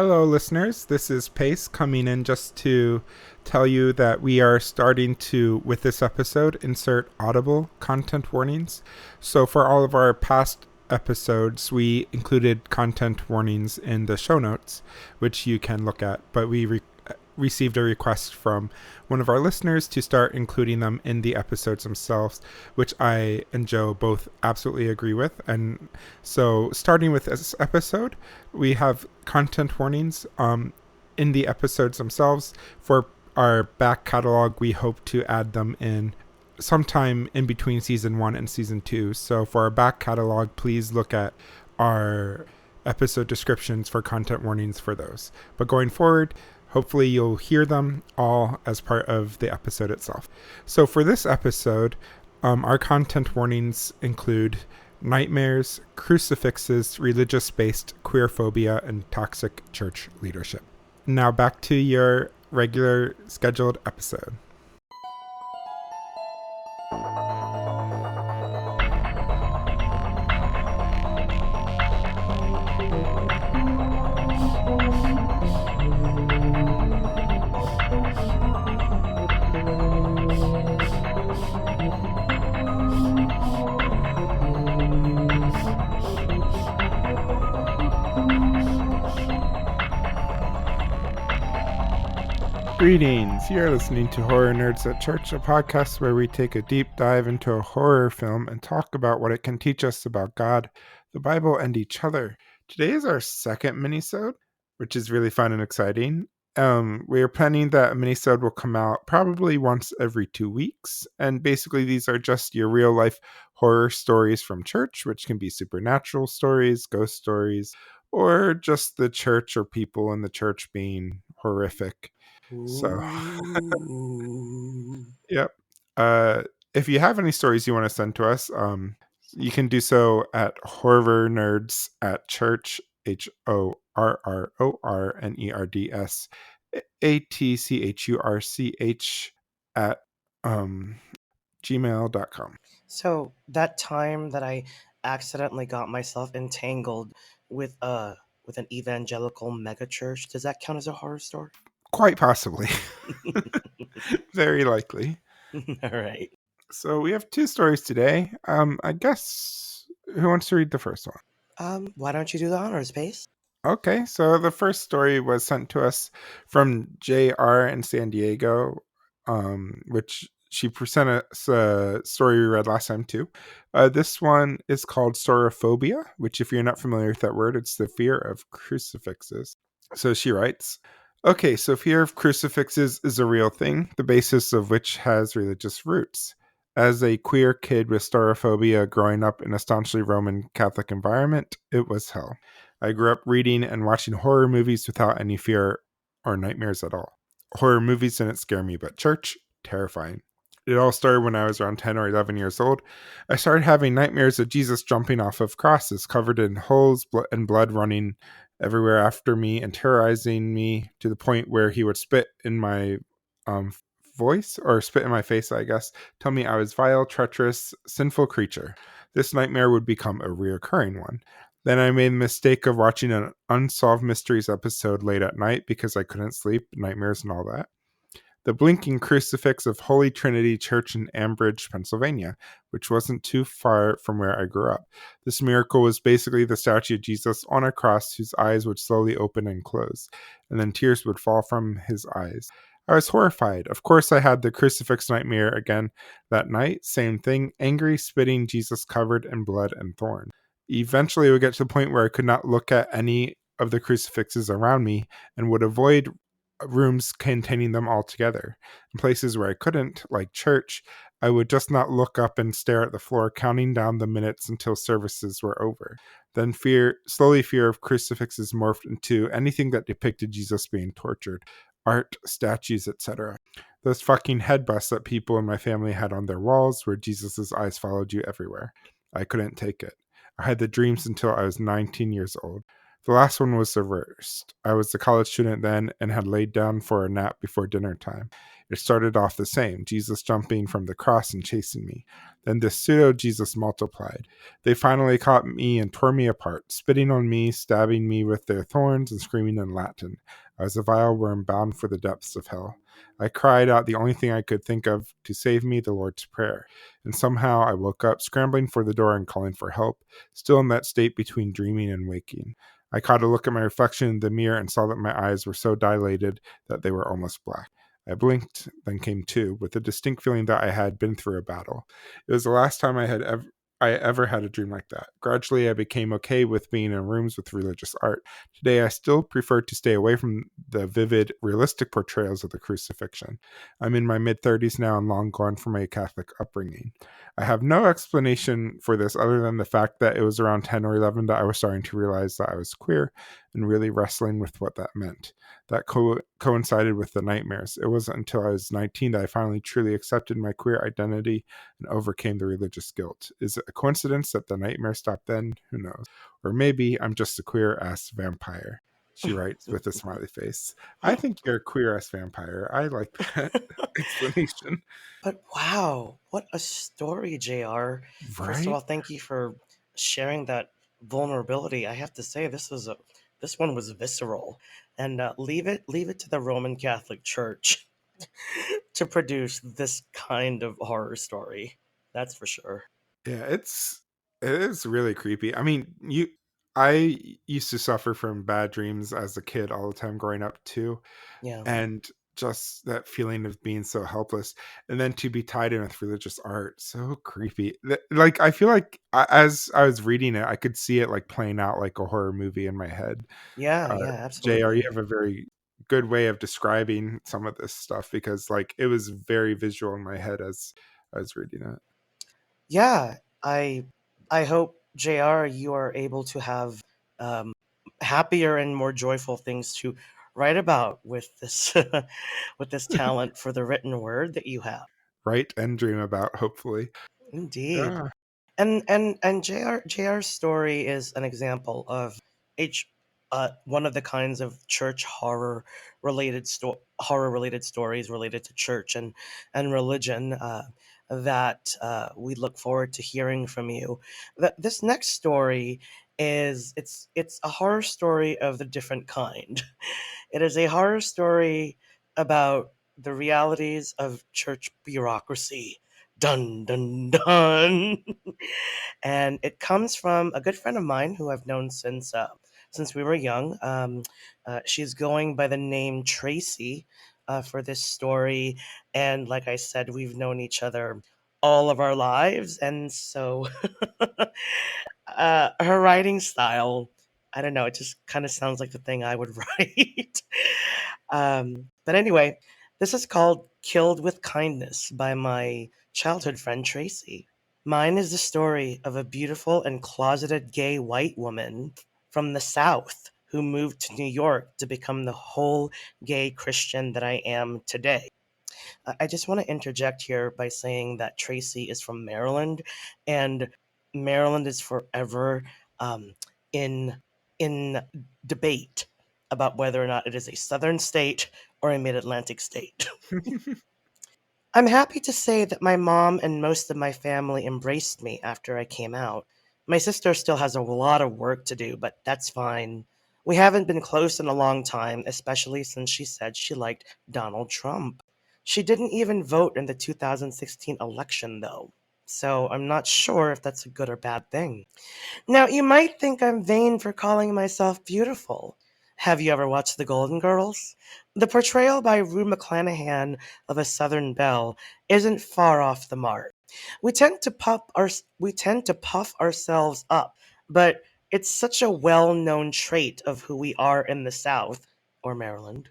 Hello, listeners. This is Pace coming in just to tell you that we are starting to, with this episode, insert audible content warnings. So, for all of our past episodes, we included content warnings in the show notes, which you can look at, but we received a request from one of our listeners to start including them in the episodes themselves, which I and Joe both absolutely agree with. And so, starting with this episode, we have content warnings in the episodes themselves. For our back catalog, we hope to add them in sometime in between season 1 and season 2. So for our back catalog, please look at our episode descriptions for content warnings for those. But going forward, hopefully you'll hear them all as part of the episode itself. So for this episode, our content warnings include nightmares, crucifixes, religious-based queerphobia, and toxic church leadership. Now back to your regular scheduled episode. Greetings, you're listening to Horror Nerds at Church, a podcast where we take a deep dive into a horror film and talk about what it can teach us about God, the Bible, and each other. Today is our second minisode, which is really fun and exciting. We are planning that a minisode will come out probably once every 2 weeks, and basically these are just your real-life horror stories from church, which can be supernatural stories, ghost stories, or just the church or people in the church being horrific. So, yep. If you have any stories you want to send to us, you can do so at horrornerds@church, HORRORNERDS at gmail.com. So that time that I accidentally got myself entangled with an evangelical megachurch, does that count as a horror story? Quite possibly. Very likely. All right. So we have 2 stories today. I guess who wants to read the first one? Why don't you do the honors, Pace? Okay, so the first story was sent to us from JR in San Diego, which she sent us a story we read last time too. This one is called sorophobia, which if you're not familiar with that word, it's the fear of crucifixes. So she writes, okay, so fear of crucifixes is a real thing, the basis of which has religious roots. As a queer kid with staurophobia growing up in a staunchly Roman Catholic environment, it was hell. I grew up reading and watching horror movies without any fear or nightmares at all. Horror movies didn't scare me, but church, terrifying. It all started when I was around 10 or 11 years old. I started having nightmares of Jesus jumping off of crosses, covered in holes and blood running everywhere after me and terrorizing me to the point where he would spit in my voice, or spit in my face, I guess, tell me I was vile, treacherous, sinful creature. This nightmare would become a reoccurring one. Then I made the mistake of watching an Unsolved Mysteries episode late at night because I couldn't sleep, nightmares and all that. The blinking crucifix of Holy Trinity Church in Ambridge, Pennsylvania, which wasn't too far from where I grew up. This miracle was basically the statue of Jesus on a cross whose eyes would slowly open and close, and then tears would fall from his eyes. I was horrified. Of course, I had the crucifix nightmare again that night. Same thing, angry, spitting Jesus covered in blood and thorn. Eventually, it would get to the point where I could not look at any of the crucifixes around me and would avoid rooms containing them altogether. In places where I couldn't, like church, I would just not look up and stare at the floor, counting down the minutes until services were over. Then slowly fear of crucifixes morphed into anything that depicted Jesus being tortured. Art, statues, etc. Those fucking headbusts that people in my family had on their walls where Jesus' eyes followed you everywhere. I couldn't take it. I had the dreams until I was 19 years old. The last one was the worst. I was a college student then and had laid down for a nap before dinner time. It started off the same, Jesus jumping from the cross and chasing me. Then this pseudo Jesus multiplied. They finally caught me and tore me apart, spitting on me, stabbing me with their thorns, and screaming in Latin. I was a vile worm bound for the depths of hell. I cried out the only thing I could think of to save me, the Lord's Prayer. And somehow I woke up, scrambling for the door and calling for help, still in that state between dreaming and waking. I caught a look at my reflection in the mirror and saw that my eyes were so dilated that they were almost black. I blinked, then came to, with the distinct feeling that I had been through a battle. It was the last time I ever had a dream like that. Gradually, I became okay with being in rooms with religious art. Today, I still prefer to stay away from the vivid, realistic portrayals of the crucifixion. I'm in my mid 30s now and long gone from a Catholic upbringing. I have no explanation for this other than the fact that it was around 10 or 11 that I was starting to realize that I was queer and really wrestling with what that meant. That coincided with the nightmares. It wasn't until I was 19 that I finally truly accepted my queer identity and overcame the religious guilt. Is it a coincidence that the nightmare stopped then? Who knows? Or maybe I'm just a queer ass vampire. She writes with a smiley face. I think you're a queer ass vampire. I like that explanation. But wow, what a story, JR. First of Right? all, thank you for sharing that vulnerability. I have to say this one was visceral, and leave it to the Roman Catholic Church to produce this kind of horror story. That's for sure. Yeah, it is really creepy. I mean, I used to suffer from bad dreams as a kid all the time growing up too, Yeah, and just that feeling of being so helpless, and then to be tied in with religious art, so creepy. Like I feel like as I was reading it, I could see it like playing out like a horror movie in my head. yeah, Uh, yeah, JR, you absolutely. have a very good way of describing some of this stuff because like it was very visual in my head as I was reading it. Yeah, I hope JR you are able to have um, happier and more joyful things to write about with this with this talent for the written word that you have. Write and dream about, hopefully. Indeed. Yeah. And JR's story is an example of H one of the kinds of church horror related stories related to church and religion that we look forward to hearing from you. This next story is it's a horror story of the different kind. It is a horror story about the realities of church bureaucracy. Dun dun dun. And it comes from a good friend of mine who I've known since we were young. She's going by the name Tracy for this story, and like I said, we've known each other all of our lives, and so her writing style, I don't know, it just kind of sounds like the thing I would write. But anyway, this is called "Killed with Kindness" by my childhood friend Tracy. Mine is the story of a beautiful and closeted gay white woman from the South who moved to New York to become the whole gay Christian that I am today. I just want to interject here by saying that Tracy is from Maryland, and Maryland is forever um, in in debate about whether or not it is a southern state or a mid-Atlantic state. I'm happy to say that my mom and most of my family embraced me after I came out. My sister still has a lot of work to do, but that's fine. We haven't been close in a long time, especially since she said she liked Donald Trump. She didn't even vote in the 2016 election, though. So I'm not sure if that's a good or bad thing. Now, you might think I'm vain for calling myself beautiful. Have you ever watched The Golden Girls? The portrayal by Rue McClanahan of a Southern belle isn't far off the mark. We tend to puff ourselves up, but it's such a well-known trait of who we are in the South or Maryland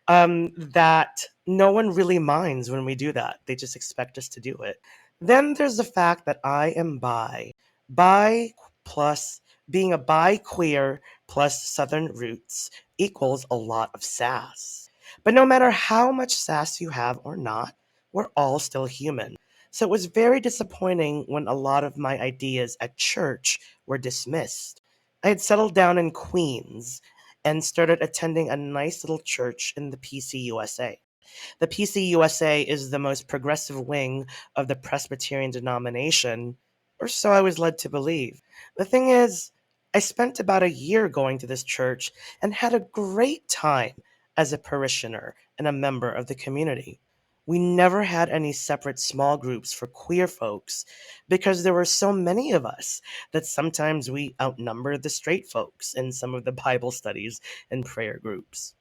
that no one really minds when we do that. They just expect us to do it. Then there's the fact that I am bi. Bi plus being a bi queer plus Southern roots equals a lot of sass. But no matter how much sass you have or not, we're all still human. So it was very disappointing when a lot of my ideas at church were dismissed. I had settled down in Queens and started attending a nice little church in the PCUSA. The PCUSA is the most progressive wing of the Presbyterian denomination, or so I was led to believe. The thing is, I spent about a year going to this church and had a great time as a parishioner and a member of the community. We never had any separate small groups for queer folks because there were so many of us that sometimes we outnumbered the straight folks in some of the Bible studies and prayer groups.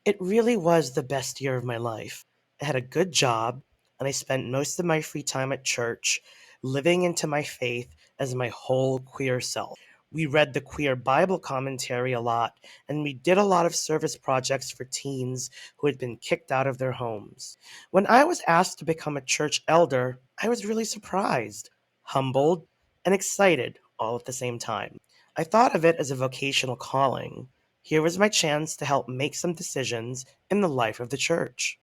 It really was the best year of my life. I had a good job, and I spent most of my free time at church, living into my faith as my whole queer self. We read the queer Bible commentary a lot, and we did a lot of service projects for teens who had been kicked out of their homes. When I was asked to become a church elder, I was really surprised, humbled, and excited all at the same time. I thought of it as a vocational calling. Here was my chance to help make some decisions in the life of the church.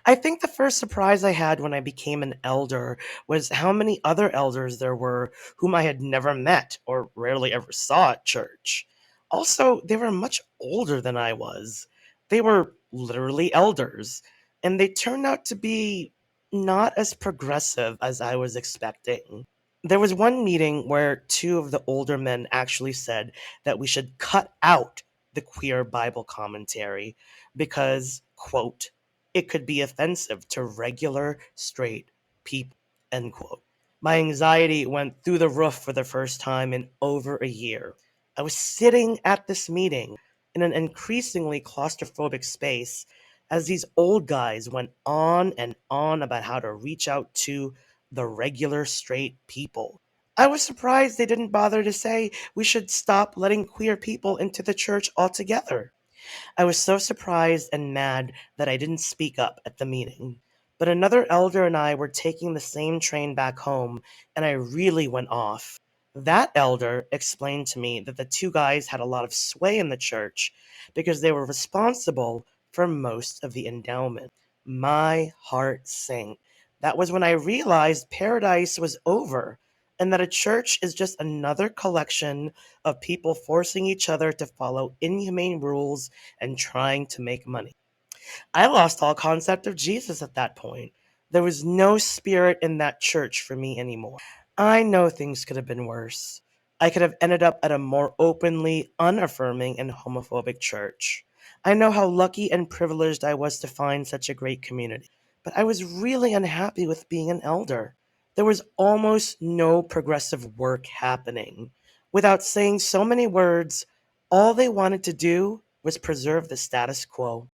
I think the first surprise I had when I became an elder was how many other elders there were whom I had never met or rarely ever saw at church. Also, they were much older than I was. They were literally elders, and they turned out to be not as progressive as I was expecting. There was one meeting where two of the older men actually said that we should cut out the queer Bible commentary because, quote, it could be offensive to regular straight people, end quote. My anxiety went through the roof for the first time in over a year. I was sitting at this meeting in an increasingly claustrophobic space as these old guys went on and on about how to reach out to the regular straight people. I was surprised they didn't bother to say we should stop letting queer people into the church altogether. I was so surprised and mad that I didn't speak up at the meeting. But another elder and I were taking the same train back home, and I really went off. That elder explained to me that the two guys had a lot of sway in the church because they were responsible for most of the endowment. My heart sank. That was when I realized paradise was over and that a church is just another collection of people forcing each other to follow inhumane rules and trying to make money. I lost all concept of Jesus at that point. There was no spirit in that church for me anymore. I know things could have been worse. I could have ended up at a more openly unaffirming and homophobic church. I know how lucky and privileged I was to find such a great community, but I was really unhappy with being an elder. There was almost no progressive work happening. Without saying so many words, all they wanted to do was preserve the status quo.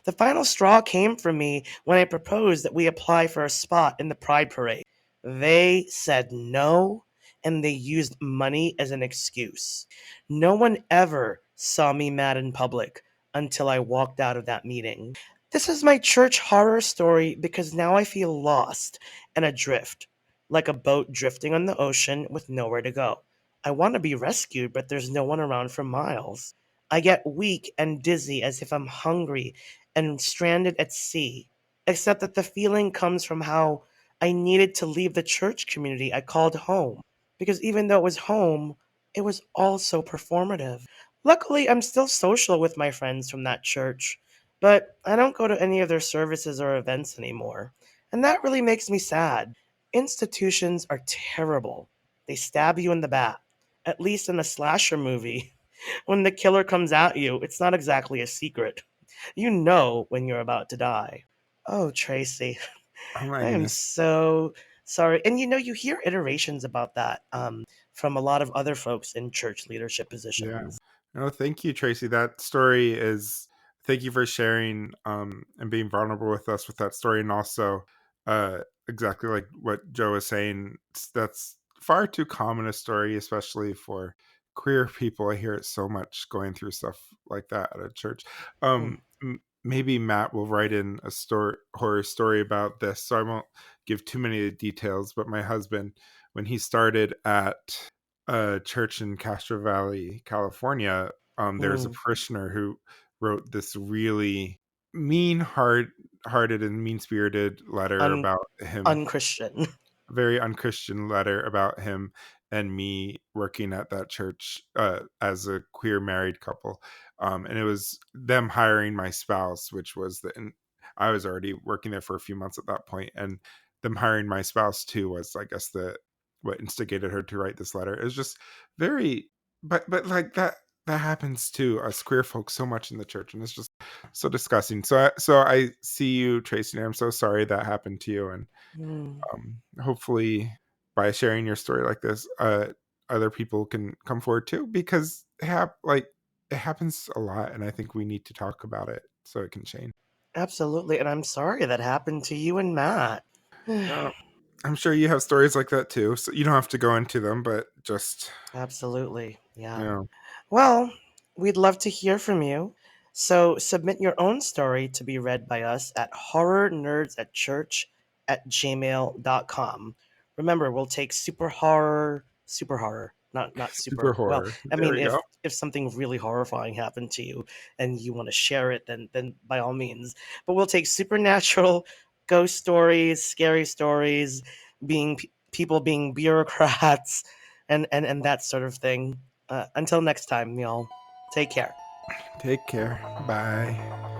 The final straw came for me when I proposed that we apply for a spot in the Pride Parade. They said no, and they used money as an excuse. No one ever saw me mad in public until I walked out of that meeting. This is my church horror story because now I feel lost and adrift, like a boat drifting on the ocean with nowhere to go. I want to be rescued, but there's no one around for miles. I get weak and dizzy as if I'm hungry and stranded at sea, except that the feeling comes from how I needed to leave the church community I called home, because even though it was home, it was also performative. Luckily, I'm still social with my friends from that church, but I don't go to any of their services or events anymore. And that really makes me sad. Institutions are terrible. They stab you in the back. At least in a slasher movie, when the killer comes at you, it's not exactly a secret. You know when you're about to die. Oh, Tracy, Oh my I am goodness. so sorry. And you hear iterations about that from a lot of other folks in church leadership Yeah. positions. No, thank you, Tracy. That story is thank you for sharing and being vulnerable with us with that story, and also uh exactly like what Joe was saying. That's far too common a story, especially for queer people. I hear it so much going through stuff like that at a church. Mm, Maybe Matt will write in a story horror story about this, so I won't give too many details. But my husband, when he started at a church in Castro Valley, California, there's a mm, parishioner who wrote this really mean hearted and mean spirited letter un about him. unchristian. very unchristian letter about him and me working at that church as a queer married couple. And it was them hiring my spouse, which was and I was already working there for a few months at that point, and them hiring my spouse too was, I guess, the what instigated her to write this letter. It was just very, but like that happens to us queer folks so much in the church, and it's just so disgusting. So I see you, Tracy, and I'm so sorry that happened to you. And Mm, hopefully by sharing your story like this, other people can come forward too, because it happens a lot, and I think we need to talk about it so it can change. absolutely. And I'm sorry that happened to you and Matt. uh, I'm sure you have stories like that too, so you don't have to go into them, but just, Absolutely. you Yeah. know. Well, we'd love to hear from you. So submit your own story to be read by us at horrornerdsatchurch@gmail.com. Remember, we'll take super horror, not Super super. Well, horror, I there mean, we go. if something really horrifying happened to you and you want to share it, then by all means. But we'll take supernatural, ghost stories, scary stories, people being bureaucrats, and that sort of thing. Until next time, y'all. Take care. Take care, bye.